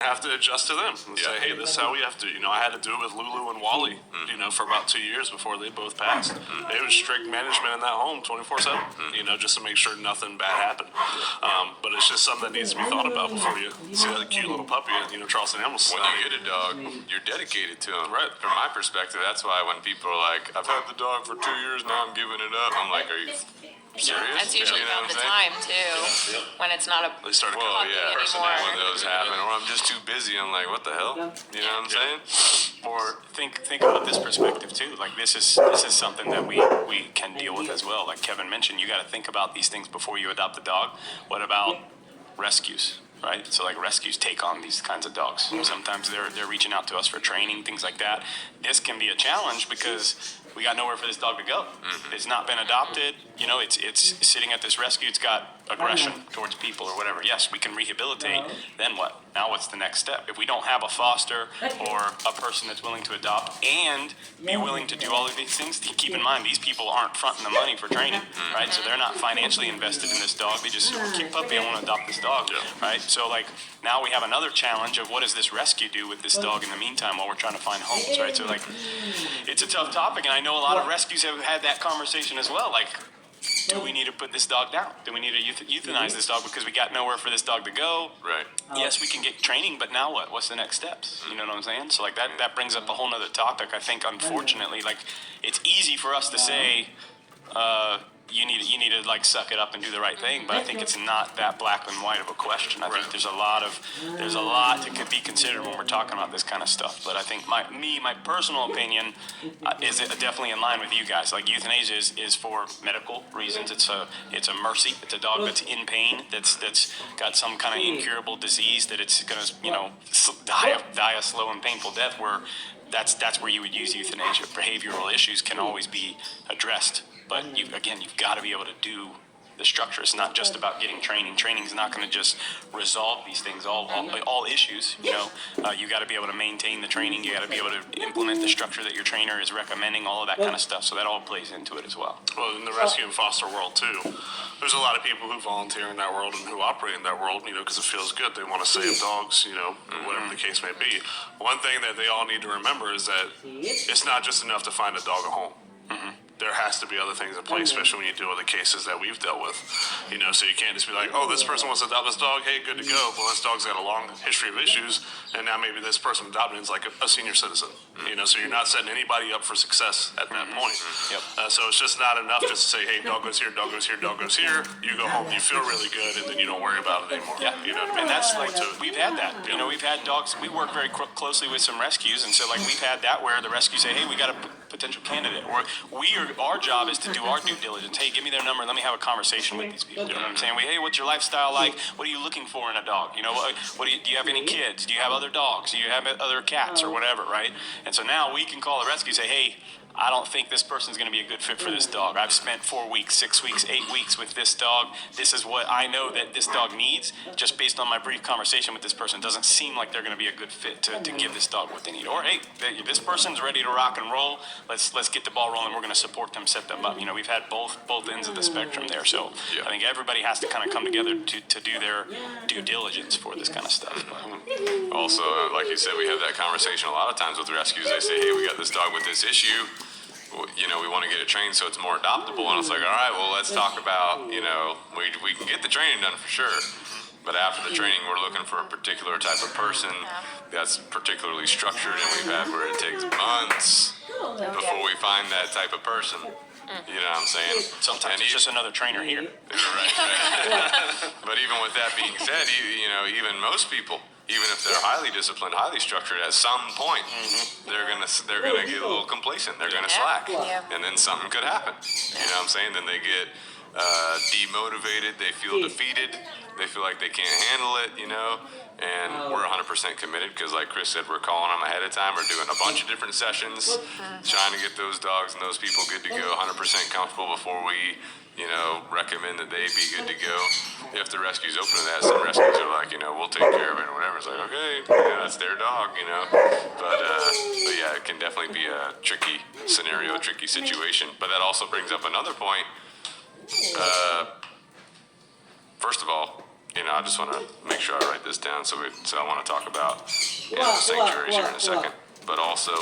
have to adjust to them and say, hey, this is how we have to. I had to do it with Lulu and Wally, for about 2 years before they both passed. It was strict management in that home 24/7, just to make sure nothing bad happened. But it's just something that needs to be thought about before you see that cute little puppy at, Charleston Animal When Society. you get a dog, you're dedicated to him. Right. From my perspective, that's why when people are like, I've had the dog for 2 years now, I'm giving it up. I'm like, are you serious? That's usually You know about what the I'm saying? time too, when it's not a They started Well, calling yeah, anymore. when those happen, or I'm just too busy. I'm like, what the hell? You know what I'm saying? Or think about this perspective too. Like this is something that we can deal with as well. Like Kevin mentioned, you got to think about these things before you adopt a dog. What about rescues? Right, so like rescues take on these kinds of dogs. Sometimes they're reaching out to us for training, things like that. This can be a challenge because we got nowhere for this dog to go. It's not been adopted. It's sitting at this rescue. It's got aggression towards people or whatever. Yes, we can rehabilitate. Then what? Now what's the next step? If we don't have a foster or a person that's willing to adopt and be willing to do all of these things, keep in mind these people aren't fronting the money for training, right? So they're not financially invested in this dog. They just say, well, cute puppy, I want to adopt this dog, right? So like now we have another challenge of what does this rescue do with this dog in the meantime while we're trying to find homes, right? So like it's a tough topic, and I know a lot of rescues have had that conversation as well. Like, do we need to put this dog down? Do we need to euthanize this dog because we got nowhere for this dog to go? Right. Yes, we can get training, but now what? What's the next steps? You know what I'm saying? So like that brings up a whole nother topic. I think unfortunately, like it's easy for us to say, you need to like suck it up and do the right thing, but I think it's not that black and white of a question. I think there's a lot to be considered when we're talking about this kind of stuff. But I think my personal opinion is definitely in line with you guys. Like euthanasia is for medical reasons. It's a mercy. It's a dog that's in pain, that's got some kind of incurable disease that it's gonna die a slow and painful death. Where that's where you would use euthanasia. Behavioral issues can always be addressed. But you've got to be able to do the structure. It's not just about getting training. Training is not going to just resolve these things, all issues. You got to be able to maintain the training. You got to be able to implement the structure that your trainer is recommending. All of that kind of stuff. So that all plays into it as well. Well, in the rescue and foster world too, there's a lot of people who volunteer in that world and who operate in that world, because it feels good. They want to save dogs, whatever the case may be. One thing that they all need to remember is that it's not just enough to find a dog a home. There has to be other things in place, especially when you deal with the cases that we've dealt with. So you can't just be like, oh, this person wants to adopt this dog, hey, good to go. Well, this dog's got a long history of issues, and now maybe this person adopted is like a senior citizen. So you're not setting anybody up for success at that point. So it's just not enough just to say, hey, dog goes here, dog goes here, dog goes here. You go home, you feel really good, and then you don't worry about it anymore. Yeah, and that's like we've had that. We've had dogs. We work very closely with some rescues, and so like we've had that where the rescue say, hey, we got a potential candidate, or our job is to do our due diligence. Hey, give me their number. Let me have a conversation with these people. You know what I'm saying? Hey, what's your lifestyle like? What are you looking for in a dog? Do you have any kids? Do you have other dogs? Do you have other cats or whatever, right? And so now we can call the rescue and say, hey, I don't think this person's going to be a good fit for this dog. I've spent 4 weeks, 6 weeks, 8 weeks with this dog. This is what I know that this dog needs. Just based on my brief conversation with this person, it doesn't seem like they're going to be a good fit to give this dog what they need. Or hey, this person's ready to rock and roll. Let's get the ball rolling. We're going to support them, set them up. We've had both ends of the spectrum there. So I think everybody has to kind of come together to do their due diligence for this kind of stuff. Also, like you said, we have that conversation a lot of times with rescues. They say, hey, we got this dog with this issue. We want to get it trained so it's more adoptable. And it's like, all right, well, let's talk about, we can get the training done for sure. But after the training, we're looking for a particular type of person that's particularly structured. And we've had where it takes months before we find that type of person. You know what I'm saying? Sometimes it's just another trainer here. Right. But even with that being said, even most people, even if they're highly disciplined, highly structured, at some point they're gonna get a little complacent. They're gonna slack, and then something could happen. You know what I'm saying? Then they get demotivated. They feel defeated. They feel like they can't handle it. And we're 100% committed because, like Chris said, we're calling them ahead of time. We're doing a bunch of different sessions, trying to get those dogs and those people good to go, 100% comfortable before we recommend that they be good to go. If the rescue's open to that, some rescues are like, we'll take care of it or whatever. It's like, okay, that's their dog, But yeah, it can definitely be a tricky scenario, a tricky situation. But that also brings up another point. First of all, I just want to make sure I write this down. So I want to talk about animal sanctuaries here in a second. But also,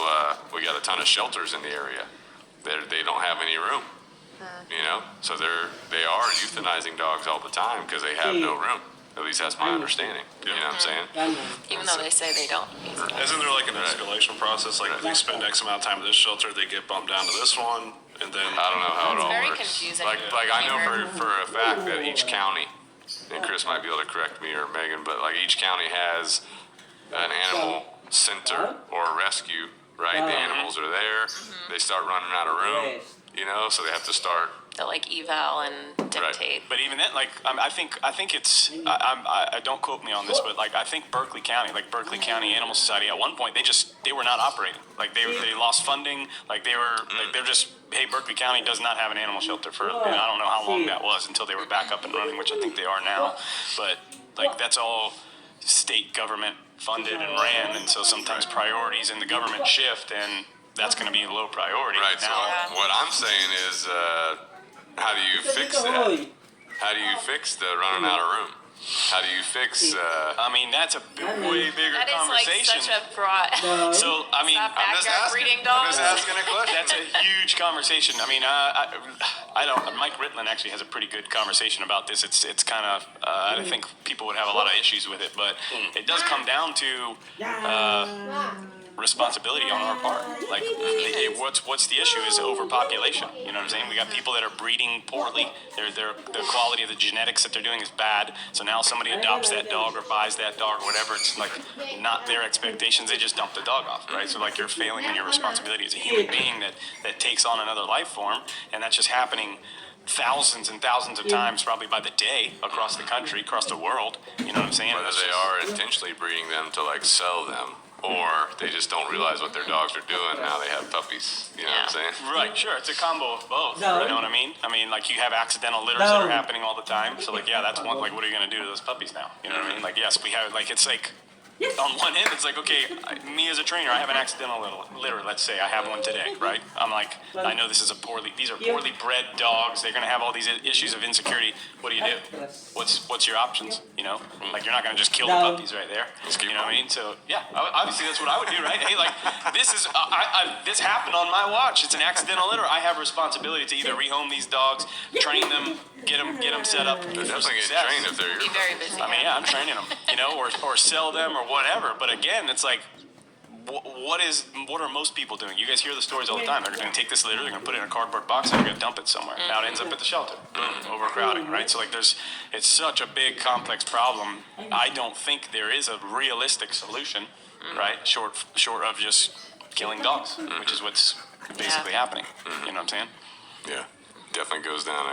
we got a ton of shelters in the area. They don't have any room. So they are euthanizing dogs all the time because they have no room. At least that's my understanding. You know what I'm saying? Even though they say they don't. Isn't there like an escalation process? Like if they spend X amount of time at this shelter, they get bumped down to this one, and then I don't know how it It's all very works. confusing. Like I know for a fact that each county, and Chris might be able to correct me or Megan, but like each county has an animal center or a rescue, right? The animals are there. They start running out of room, so they have to start. They'll like eval and dictate. But even then, like I think it's I don't quote me on this, but like I think Berkeley County Animal Society at one point they were not operating. Like they lost funding. Like they were like they're just, hey, Berkeley County does not have an animal shelter for I don't know how long that was until they were back up and running, which I think they are now. But like that's all state government funded and ran, and so sometimes priorities in the government shift, and that's going to be a low priority. Right. So Yeah. what I'm saying is, how do you fix that? How do you fix the running out of room? How do you fix? I mean, that's a way bigger That is like conversation. such a broad. So I mean, Stop I'm just backyard asking. breeding I'm dogs. just asking a question. that's a huge conversation. I mean, I don't. Mike Ritland actually has a pretty good conversation about this. It's kind of. I think people would have a lot of issues with it, but it does come down to responsibility on our part. Like, what's the issue is overpopulation. You know what I'm saying? We got people that are breeding poorly. The quality of the genetics that they're doing is bad. So now somebody adopts that dog or buys that dog or whatever. It's like not their expectations. They just dump the dog off, right? So like you're failing in your responsibility as a human being that takes on another life form, and that's just happening thousands and thousands of times, probably by the day, across the country, across the world. You know what I'm saying? Whether they are intentionally breeding them to like sell them, or they just don't realize what their dogs are doing. Now they have puppies. You know what I'm saying? Right, sure. It's a combo of both. You know what I mean? I mean, like you have accidental litters that are happening all the time. So like, yeah, that's one. Like, what are you gonna do to those puppies now? You know what I mean? Like, yes, we have. Like, it's like. On one end, it's like, okay, me as a trainer, I have an accidental litter. Let's say I have one today, right? I'm like, I know these are poorly bred dogs. They're gonna have all these issues of insecurity. What do you do? What's your options? Like you're not gonna just kill the puppies right there. You know what I mean? So yeah, obviously that's what I would do, right? Hey, like this is this happened on my watch. It's an accidental litter. I have responsibility to either rehome these dogs, train them, get them set up. They're definitely getting trained if they're your Be very busy. I mean, yeah, I'm training them, or sell them or whatever. But again, it's like, what are most people doing? You guys hear the stories all the time. They're going to take this litter, they're going to put it in a cardboard box, and they're going to dump it somewhere. Now it ends up at the shelter. Overcrowding, right? So like, it's such a big, complex problem. I don't think there is a realistic solution, right? Short of just killing dogs, which is what's basically happening. You know what I'm saying? Yeah, definitely goes down